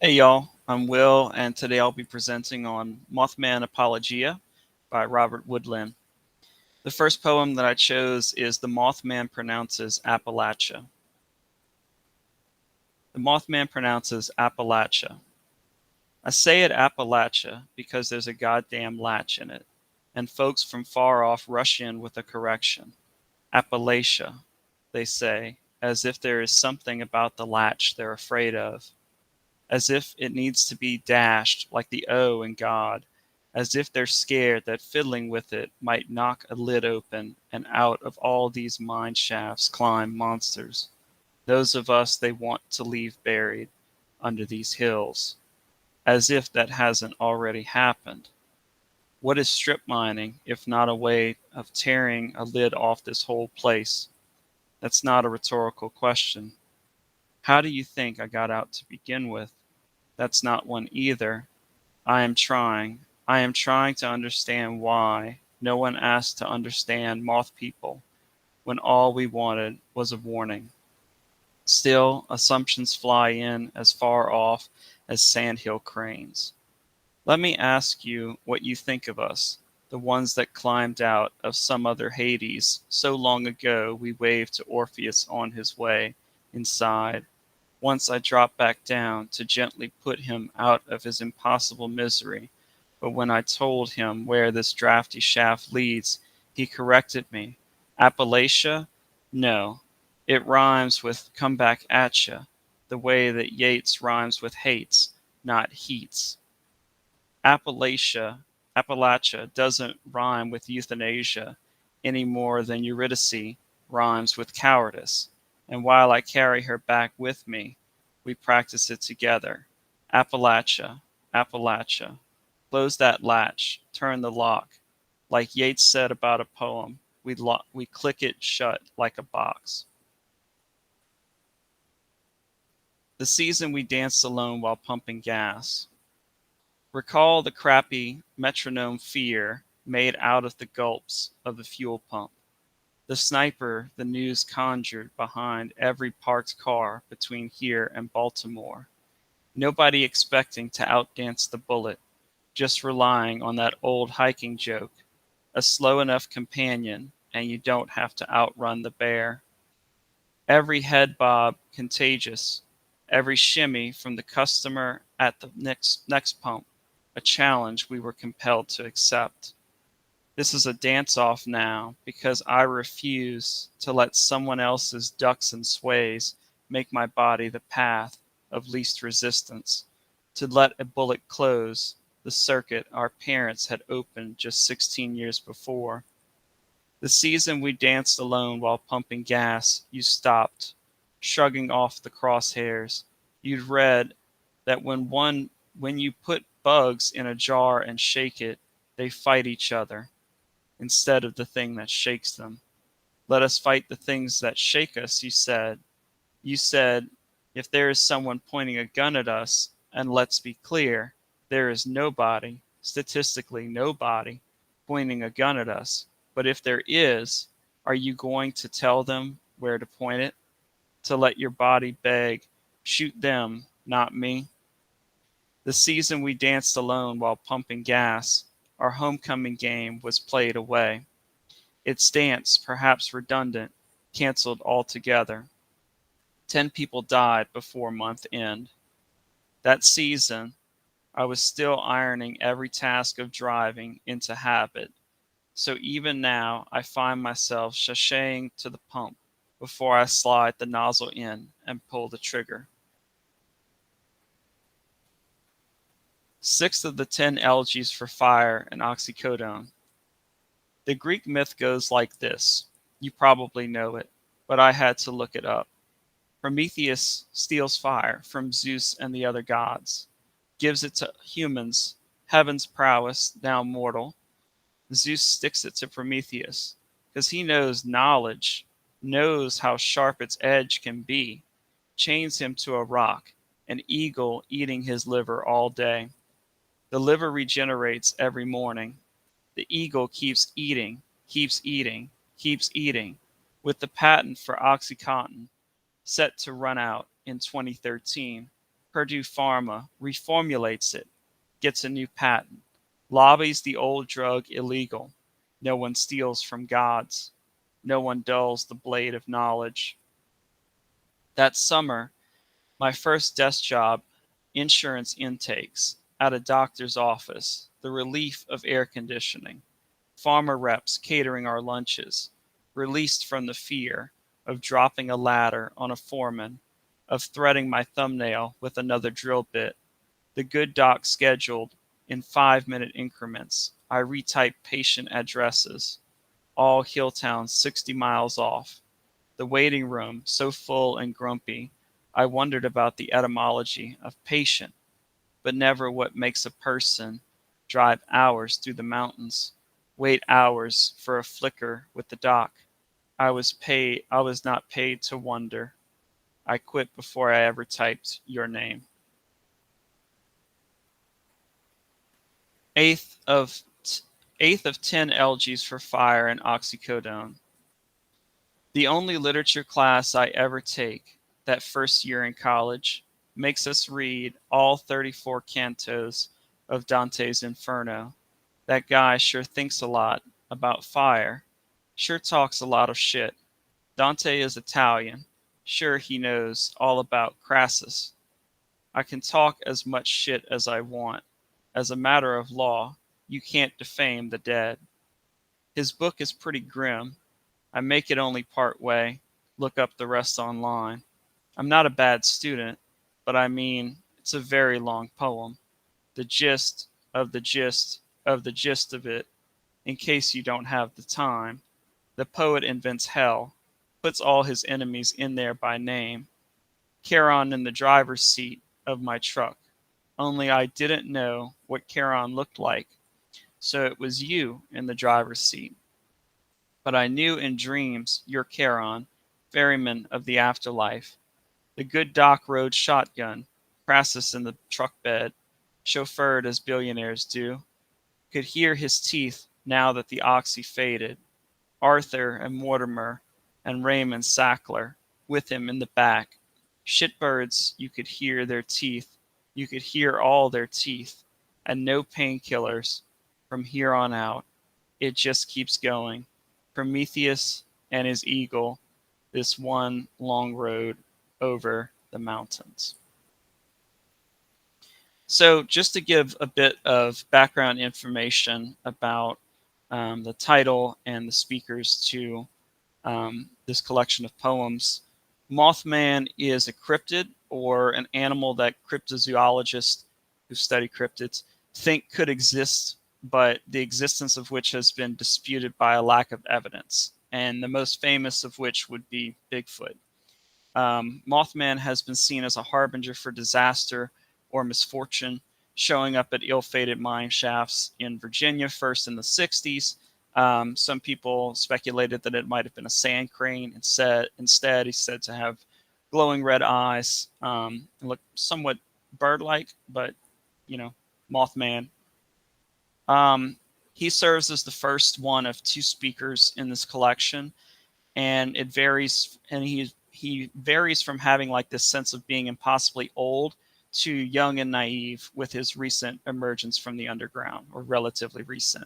Hey y'all, I'm Will, and today I'll be presenting on Mothman Apologia by Robert Wood Lynn. The first poem that I chose is The Mothman Pronounces Appalachia. The Mothman pronounces Appalachia. I say it Appalachia because there's a goddamn latch in it, and folks from far off rush in with a correction. Appalachia, they say, as if there is something about the latch they're afraid of, as if it needs to be dashed like the O in God, as if they're scared that fiddling with it might knock a lid open and out of all these mine shafts climb monsters, those of us they want to leave buried under these hills, as if that hasn't already happened. What is strip mining if not a way of tearing a lid off this whole place? That's not a rhetorical question. How do you think I got out to begin with? That's not one either. I am trying. I am trying to understand why no one asked to understand moth people when all we wanted was a warning. Still, assumptions fly in as far off as sandhill cranes. Let me ask you what you think of us, the ones that climbed out of some other Hades so long ago we waved to Orpheus on his way inside. Once I dropped back down to gently put him out of his impossible misery, but when I told him where this draughty shaft leads, he corrected me. Appalachia? No, it rhymes with come back at ya, the way that Yeats rhymes with hates, not heats. Appalachia, Appalachia doesn't rhyme with euthanasia any more than Eurydice rhymes with cowardice. And while I carry her back with me, we practice it together. Appalachia, Appalachia. Close that latch, turn the lock. Like Yeats said about a poem, we click it shut like a box. The season we danced alone while pumping gas. Recall the crappy metronome fear made out of the gulps of the fuel pump. The sniper the news conjured behind every parked car between here and Baltimore. Nobody expecting to outdance the bullet, just relying on that old hiking joke, a slow enough companion and you don't have to outrun the bear. Every head bob contagious, every shimmy from the customer at the next pump, a challenge we were compelled to accept. This is a dance-off now because I refuse to let someone else's ducks and sways make my body the path of least resistance, to let a bullet close the circuit our parents had opened just 16 years before. The season we danced alone while pumping gas, you stopped, shrugging off the crosshairs. You'd read that when you put bugs in a jar and shake it, they fight each other instead of the thing that shakes them. Let us fight the things that shake us, you said. You said, if there is someone pointing a gun at us, and let's be clear, there is nobody, statistically nobody, pointing a gun at us. But if there is, are you going to tell them where to point it? To let your body beg, shoot them, not me? The season we danced alone while pumping gas, our homecoming game was played away. Its dance, perhaps redundant, canceled altogether. 10 people died before month end. That season, I was still ironing every task of driving into habit. So even now, I find myself sashaying to the pump before I slide the nozzle in and pull the trigger. 6 of the 10 elegies for fire and oxycodone. The Greek myth goes like this. You probably know it, but I had to look it up. Prometheus steals fire from Zeus and the other gods, gives it to humans, heaven's prowess, now mortal. Zeus sticks it to Prometheus, because he knows knowledge, knows how sharp its edge can be, chains him to a rock, an eagle eating his liver all day. The liver regenerates every morning. The eagle keeps eating, keeps eating, keeps eating, with the patent for OxyContin set to run out in 2013. Purdue Pharma reformulates it, gets a new patent, lobbies the old drug illegal. No one steals from gods. No one dulls the blade of knowledge. That summer, my first desk job, insurance intakes, at a doctor's office, the relief of air conditioning, farmer reps catering our lunches, released from the fear of dropping a ladder on a foreman, of threading my thumbnail with another drill bit, the good doc scheduled in 5-minute increments. I retype patient addresses, all Hilltown 60 miles off. The waiting room so full and grumpy, I wondered about the etymology of patient, but never what makes a person drive hours through the mountains, wait hours for a flicker with the doc. I was not paid to wonder. I quit before I ever typed your name. Eighth of eighth of 10 LGs for fire and oxycodone. The only literature class I ever take, that first year in college, makes us read all 34 cantos of Dante's Inferno. That guy sure thinks a lot about fire, sure talks a lot of shit. Dante is Italian, sure he knows all about Crassus. I can talk as much shit as I want. As a matter of law, you can't defame the dead. His book is pretty grim. I make it only part way, look up the rest online. I'm not a bad student, but I mean, it's a very long poem. The gist of the gist of the gist of it, in case you don't have the time. The poet invents hell, puts all his enemies in there by name. Charon in the driver's seat of my truck. Only I didn't know what Charon looked like, so it was you in the driver's seat. But I knew in dreams you're Charon, ferryman of the afterlife. The good doc rode shotgun, Crassus in the truck bed, chauffeured as billionaires do. Could hear his teeth now that the oxy faded. Arthur and Mortimer and Raymond Sackler with him in the back. Shitbirds, you could hear their teeth. You could hear all their teeth. And no painkillers. From here on out, it just keeps going. Prometheus and his eagle, this one long road over the mountains. So, just to give a bit of background information about the title and the speakers to this collection of poems, Mothman is a cryptid or an animal that cryptozoologists who study cryptids think could exist, but the existence of which has been disputed by a lack of evidence, and the most famous of which would be Bigfoot. Mothman has been seen as a harbinger for disaster or misfortune, showing up at ill-fated mine shafts in Virginia first in the 60s. Some people speculated that it might have been a sand crane. Instead, he's said to have glowing red eyes, and look somewhat bird-like, but, Mothman. He serves as the first one of two speakers in this collection, and it varies, and he varies from having like this sense of being impossibly old to young and naive with his recent emergence from the underground, or relatively recent.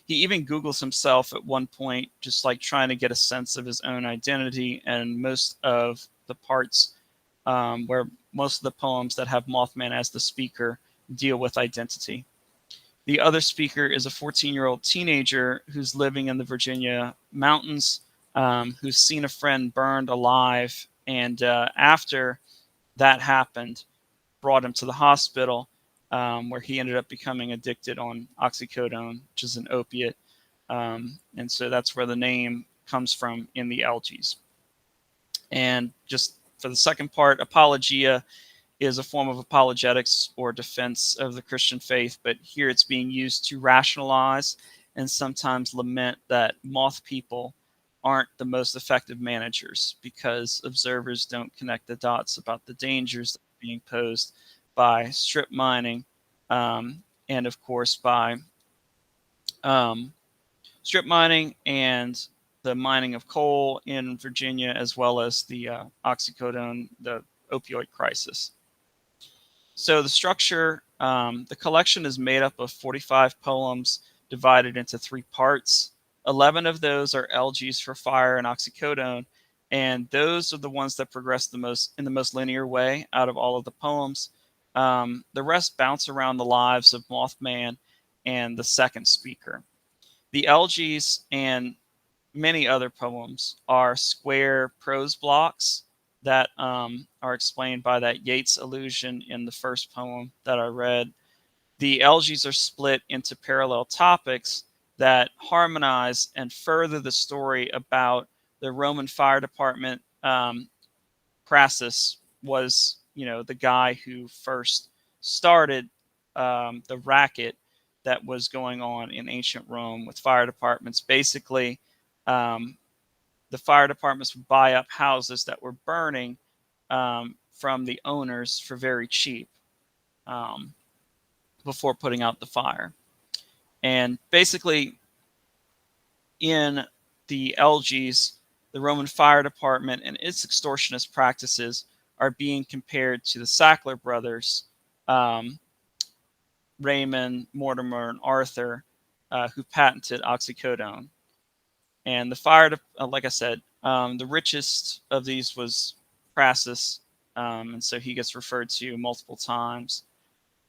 He even Googles himself at one point, just like trying to get a sense of his own identity, and most of the parts where most of the poems that have Mothman as the speaker deal with identity. The other speaker is a 14-year-old teenager who's living in the Virginia mountains, who's seen a friend burned alive, and after that happened, brought him to the hospital, where he ended up becoming addicted on oxycodone, which is an opiate. And so that's where the name comes from in the LGs. And just for the second part, Apologia is a form of apologetics or defense of the Christian faith, but here it's being used to rationalize and sometimes lament that moth people aren't the most effective managers because observers don't connect the dots about the dangers that are being posed by strip mining, and of course by strip mining and the mining of coal in Virginia, as well as the oxycodone, the opioid crisis. So the structure, the collection is made up of 45 poems divided into 3 parts. 11 of those are elegies for fire and oxycodone, and those are the ones that progress the most in the most linear way out of all of the poems. The rest bounce around the lives of Mothman and the second speaker. The elegies and many other poems are square prose blocks that are explained by that Yeats allusion in the first poem that I read. The elegies are split into parallel topics that harmonize and further the story about the Roman fire department. Crassus was, the guy who first started the racket that was going on in ancient Rome with fire departments. Basically, um, the fire departments would buy up houses that were burning from the owners for very cheap um, before putting out the fire. And basically, in the elegies, the Roman fire department and its extortionist practices are being compared to the Sackler brothers, um, Raymond, Mortimer, and Arthur, who patented oxycodone. And the fire, like I said, the richest of these was Crassus, and so he gets referred to multiple times.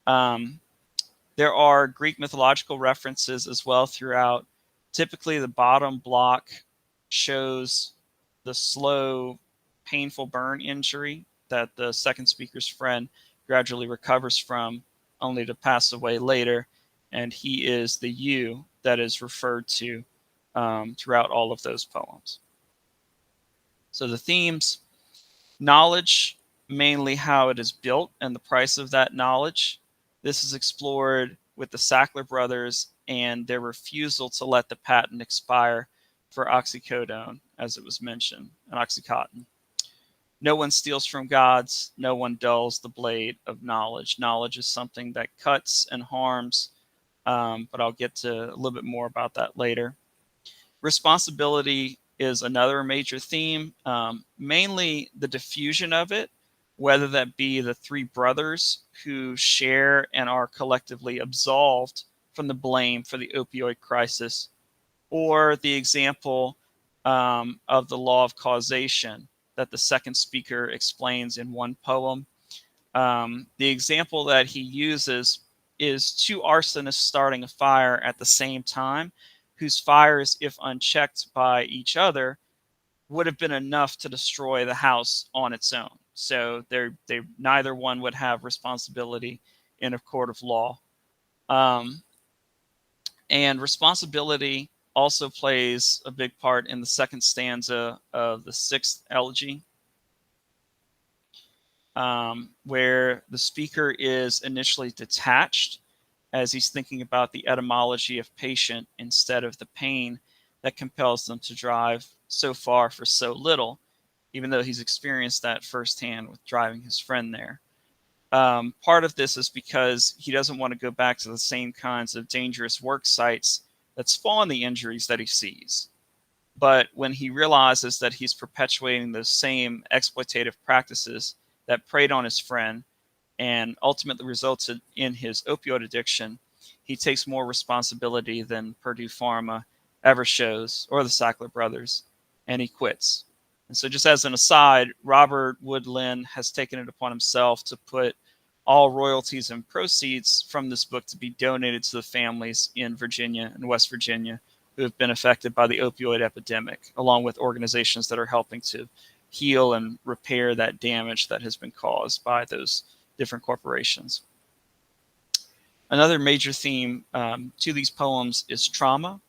Um, there are Greek mythological references as well throughout. Typically, the bottom block shows the slow, painful burn injury that the second speaker's friend gradually recovers from, only to pass away later. And he is the you that is referred to throughout all of those poems. So the themes: knowledge, mainly how it is built and the price of that knowledge. This is explored with the Sackler brothers and their refusal to let the patent expire for oxycodone, as it was mentioned, and Oxycontin. No one steals from gods, no one dulls the blade of knowledge. Knowledge is something that cuts and harms, but I'll get to a little bit more about that later. Responsibility is another major theme, mainly the diffusion of it, whether that be the 3 brothers who share and are collectively absolved from the blame for the opioid crisis, or the example of the law of causation that the second speaker explains in one poem. The example that he uses is 2 arsonists starting a fire at the same time, whose fires, if unchecked by each other, would have been enough to destroy the house on its own. So they neither one would have responsibility in a court of law. And responsibility also plays a big part in the second stanza of the 6th elegy, where the speaker is initially detached as he's thinking about the etymology of patient instead of the pain that compels them to drive so far for so little, even though he's experienced that firsthand with driving his friend there. Part of this is because he doesn't want to go back to the same kinds of dangerous work sites that spawn the injuries that he sees. But when he realizes that he's perpetuating those same exploitative practices that preyed on his friend and ultimately resulted in his opioid addiction, he takes more responsibility than Purdue Pharma ever shows, or the Sackler brothers, and he quits. And so, just as an aside, Robert Wood Lynn has taken it upon himself to put all royalties and proceeds from this book to be donated to the families in Virginia and West Virginia who have been affected by the opioid epidemic, along with organizations that are helping to heal and repair that damage that has been caused by those different corporations. Another major theme to these poems is trauma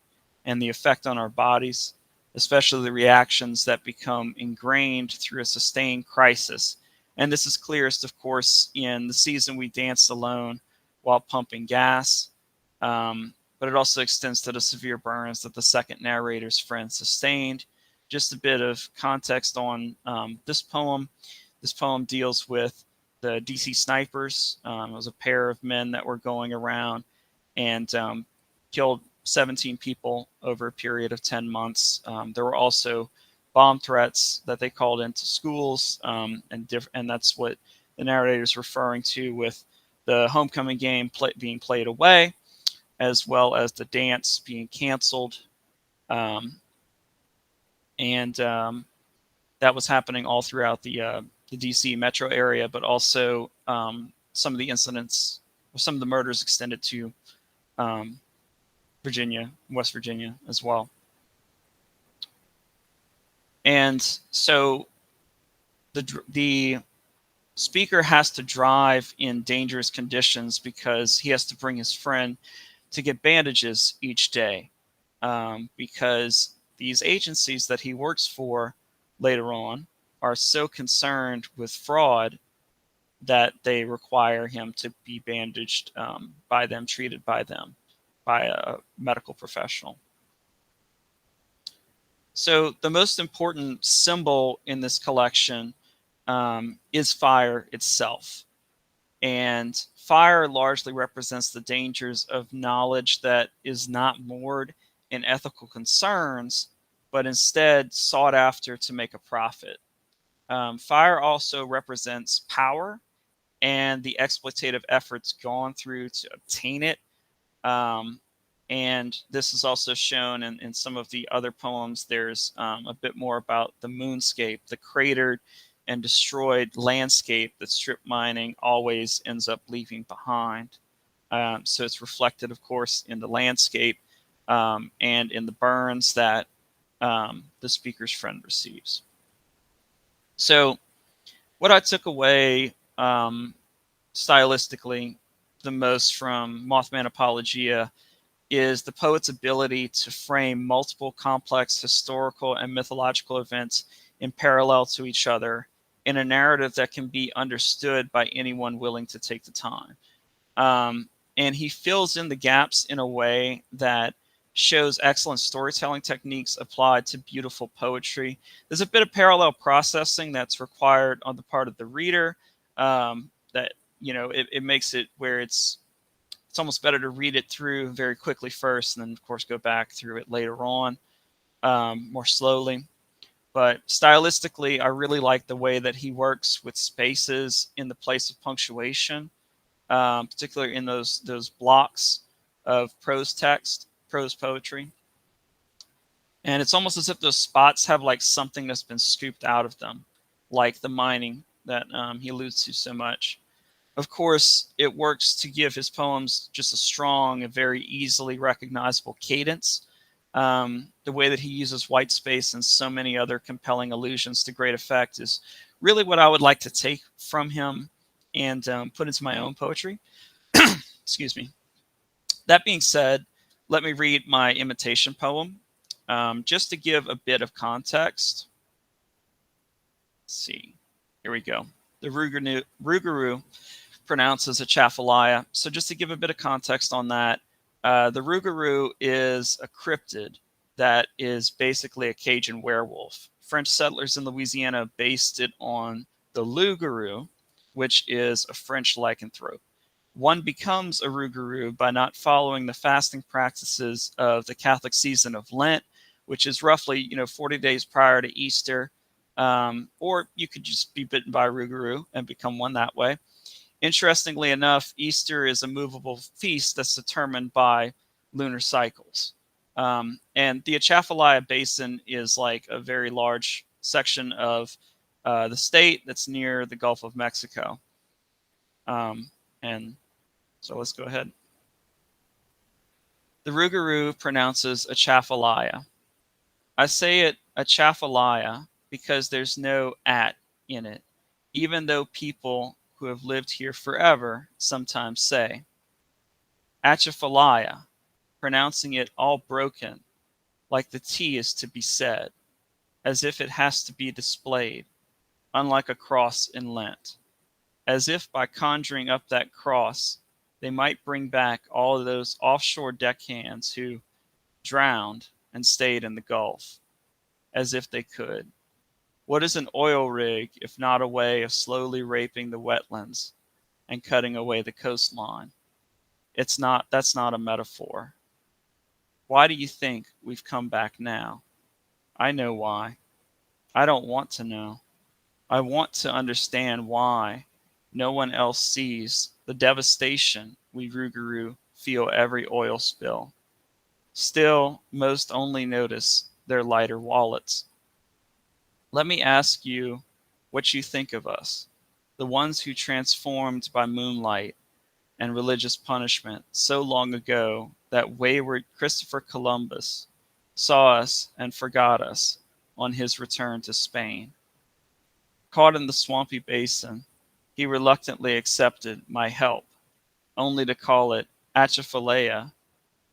and the effect on our bodies, especially the reactions that become ingrained through a sustained crisis. And this is clearest, of course, in The Season We Danced Alone While Pumping Gas, but it also extends to the severe burns that the second narrator's friend sustained. Just a bit of context on this poem. This poem deals with the DC snipers. It was a pair of men that were going around and killed 17 people over a period of 10 months. There were also bomb threats that they called into schools, and that's what the narrator is referring to with the homecoming game being played away, as well as the dance being canceled. And that was happening all throughout the DC metro area, but also some of the incidents, or some of the murders extended to Virginia, West Virginia as well. And so the speaker has to drive in dangerous conditions because he has to bring his friend to get bandages each day, because these agencies that he works for later on are so concerned with fraud that they require him to be bandaged by them, treated by them, by a medical professional. So the most important symbol in this collection is fire itself. And fire largely represents the dangers of knowledge that is not moored in ethical concerns, but instead sought after to make a profit. Fire also represents power and the exploitative efforts gone through to obtain it. Um, and this is also shown in some of the other poems. There's a bit more about the moonscape, the cratered and destroyed landscape that strip mining always ends up leaving behind. So it's reflected, of course, in the landscape and in the burns that the speaker's friend receives. So, what I took away stylistically the most from Mothman Apologia is the poet's ability to frame multiple complex historical and mythological events in parallel to each other in a narrative that can be understood by anyone willing to take the time. And he fills in the gaps in a way that shows excellent storytelling techniques applied to beautiful poetry. There's a bit of parallel processing that's required on the part of the reader. That it makes it where it's almost better to read it through very quickly first, and then of course go back through it later on more slowly. But stylistically, I really like the way that he works with spaces in the place of punctuation, particularly in those blocks of prose poetry. And it's almost as if those spots have like something that's been scooped out of them, like the mining that he alludes to so much. Of course, it works to give his poems just a strong and very easily recognizable cadence. The way that he uses white space and so many other compelling allusions to great effect is really what I would like to take from him and put into my own poetry. Excuse me. That being said, let me read my imitation poem just to give a bit of context. Let's see. Here we go. The Rougarou pronounces Atchafalaya. So just to give a bit of context on that, the Rougarou is a cryptid that is basically a Cajun werewolf. French settlers in Louisiana based it on the loup-garou, which is a French lycanthrope. One becomes a rougarou by not following the fasting practices of the Catholic season of Lent, which is roughly 40 days prior to Easter. Or you could just be bitten by a rougarou and become one that way. Interestingly enough, Easter is a movable feast that's determined by lunar cycles. And the Atchafalaya Basin is like a very large section of the state that's near the Gulf of Mexico. And so let's go ahead. The Rougarou pronounces Atchafalaya. I say it Atchafalaya because there's no at in it, even though people who have lived here forever sometimes say. Atchafalaya, pronouncing it all broken, like the T is to be said, as if it has to be displayed, unlike a cross in Lent, as if by conjuring up that cross, they might bring back all of those offshore deckhands who drowned and stayed in the Gulf, as if they could. What is an oil rig if not a way of slowly raping the wetlands and cutting away the coastline? That's not a metaphor. Why do you think we've come back now? I know why. I don't want to know. I want to understand why. No one else sees the devastation we Rougarou feel every oil spill. Still, most only notice their lighter wallets. Let me ask you what you think of us, the ones who transformed by moonlight and religious punishment so long ago that wayward Christopher Columbus saw us and forgot us on his return to Spain. Caught in the swampy basin, he reluctantly accepted my help, only to call it Atchafalaya,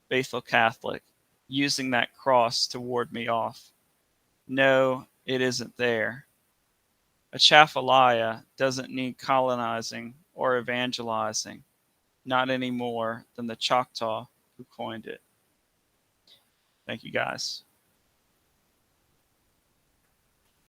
faithful Catholic, using that cross to ward me off. No, it isn't there. Atchafalaya doesn't need colonizing or evangelizing, not any more than the Choctaw who coined it. Thank you guys.